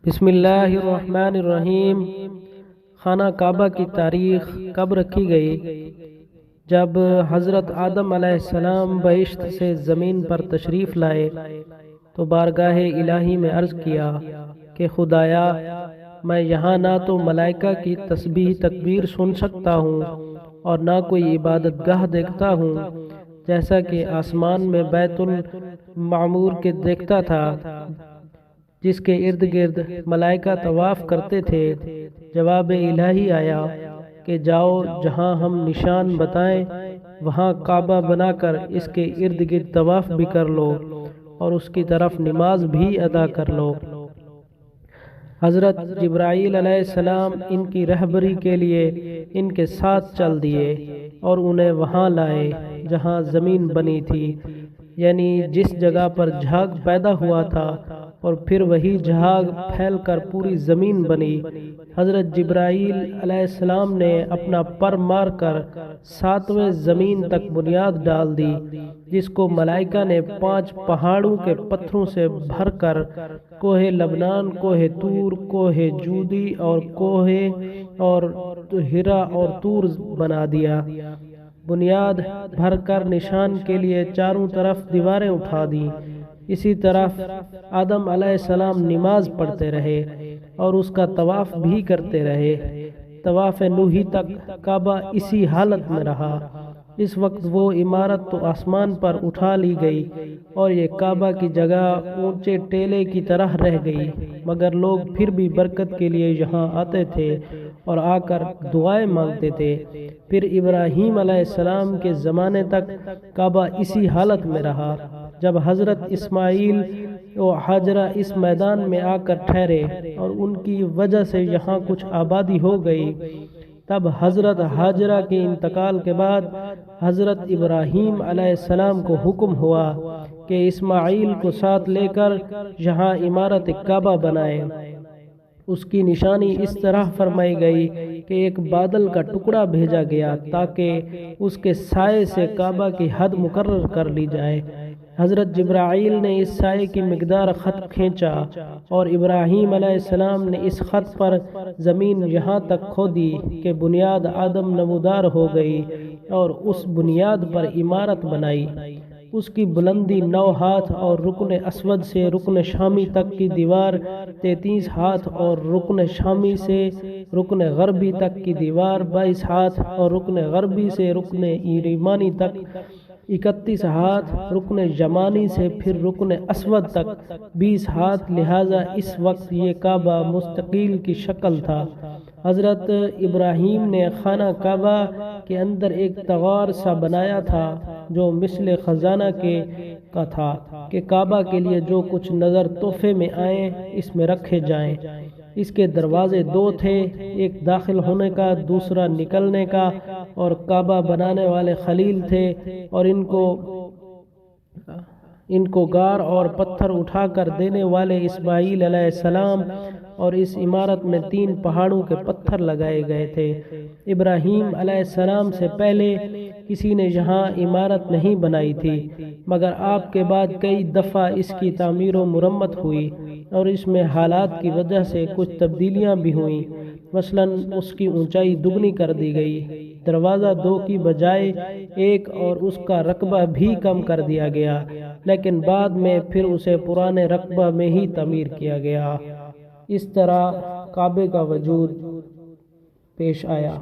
بسم اللہ الرحمن الرحیم۔ خانہ کعبہ کی تاریخ کب رکھی گئی؟ جب حضرت آدم علیہ السلام بہشت سے زمین پر تشریف لائے تو بارگاہ الہی میں عرض کیا کہ خدایا، میں یہاں نہ تو ملائکہ کی تسبیح تکبیر سن سکتا ہوں اور نہ کوئی عبادت گاہ دیکھتا ہوں جیسا کہ آسمان میں بیت المعمور کے دیکھتا تھا، جس کے ارد گرد ملائکہ طواف کرتے تھے۔ جواب الہی آیا کہ جاؤ، جہاں ہم نشان بتائیں وہاں کعبہ بنا کر اس کے ارد گرد طواف بھی کر لو اور اس کی طرف نماز بھی ادا کر لو۔ حضرت جبرائیل علیہ السلام ان کی رہبری کے لیے ان کے ساتھ چل دیے اور انہیں وہاں لائے جہاں زمین بنی تھی، یعنی جس جگہ پر جھاگ پیدا ہوا تھا، اور پھر وہی جھاگ پھیل کر پوری زمین بنی۔ حضرت جبرائیل علیہ السلام نے اپنا پر مار کر 7ویں زمین تک بنیاد ڈال دی، جس کو ملائکہ نے 5 پہاڑوں کے پتھروں سے بھر کر کوہ لبنان، کوہ طور، کوہ جودی اور کوہ اور ہرا اور طور بنا دیا۔ بنیاد بھر کر نشان کے لیے چاروں طرف دیواریں اٹھا دیں۔ اسی طرح آدم علیہ السلام نماز پڑھتے رہے اور اس کا طواف بھی کرتے رہے۔ طواف نوحی تک کعبہ اسی حالت میں رہا۔ اس وقت وہ عمارت تو آسمان پر اٹھا لی گئی اور یہ کعبہ کی جگہ اونچے ٹیلے کی طرح رہ گئی، مگر لوگ پھر بھی برکت کے لیے یہاں آتے تھے اور آ کر دعائیں مانگتے تھے۔ پھر ابراہیم علیہ السلام کے زمانے تک کعبہ اسی حالت میں رہا۔ جب حضرت اسماعیل و ہاجرہ اس میدان میں آ کر ٹھہرے اور ان کی وجہ سے یہاں کچھ آبادی ہو گئی، تب حضرت ہاجرہ کے انتقال کے بعد حضرت ابراہیم علیہ السلام کو حکم ہوا کہ اسماعیل کو ساتھ لے کر یہاں عمارت کعبہ بنائیں۔ اس کی نشانی اس طرح فرمائی گئی کہ ایک بادل کا ٹکڑا بھیجا گیا تاکہ اس کے سائے سے کعبہ کی حد مقرر کر لی جائے۔ حضرت جبرائیل نے اس سائے کی مقدار خط کھینچا اور ابراہیم علیہ السلام نے اس خط پر زمین یہاں تک کھودی کہ بنیاد آدم نمودار ہو گئی اور اس بنیاد پر عمارت بنائی۔ اس کی بلندی 9 ہاتھ اور رکن اسود سے رکن شامی تک کی دیوار 33 ہاتھ اور رکن شامی سے رکن غربی تک کی دیوار 22 ہاتھ اور رکن غربی سے رکن ایمانی تک 31 ہاتھ، رکن یمانی سے پھر رکن اسود تک 20 ہاتھ، لہذا اس وقت یہ کعبہ مستقیل کی شکل تھا۔ حضرت ابراہیم نے خانہ کعبہ کے اندر ایک تغار سا بنایا تھا جو مثل خزانہ کا تھا کہ کعبہ کے لیے جو کچھ نظر تحفے میں آئے اس میں رکھے جائیں۔ اس کے دروازے 2 تھے، ایک داخل ہونے کا، دوسرا نکلنے کا، اور کعبہ بنانے والے خلیل تھے اور ان کو گار اور پتھر اٹھا کر دینے والے اسماعیل علیہ السلام، اور اس عمارت میں 3 پہاڑوں کے پتھر لگائے گئے تھے۔ ابراہیم علیہ السلام سے پہلے کسی نے یہاں عمارت نہیں بنائی تھی، مگر آپ کے بعد کئی دفعہ اس کی تعمیر و مرمت ہوئی اور اس میں حالات کی وجہ سے کچھ تبدیلیاں بھی ہوئیں۔ مثلاً اس کی اونچائی دگنی کر دی گئی، دروازہ 2 کی بجائے 1 اور اس کا رقبہ بھی کم کر دیا گیا، لیکن بعد میں پھر اسے پرانے رقبہ میں ہی تعمیر کیا گیا۔ اس طرح کعبے کا وجود پیش آیا۔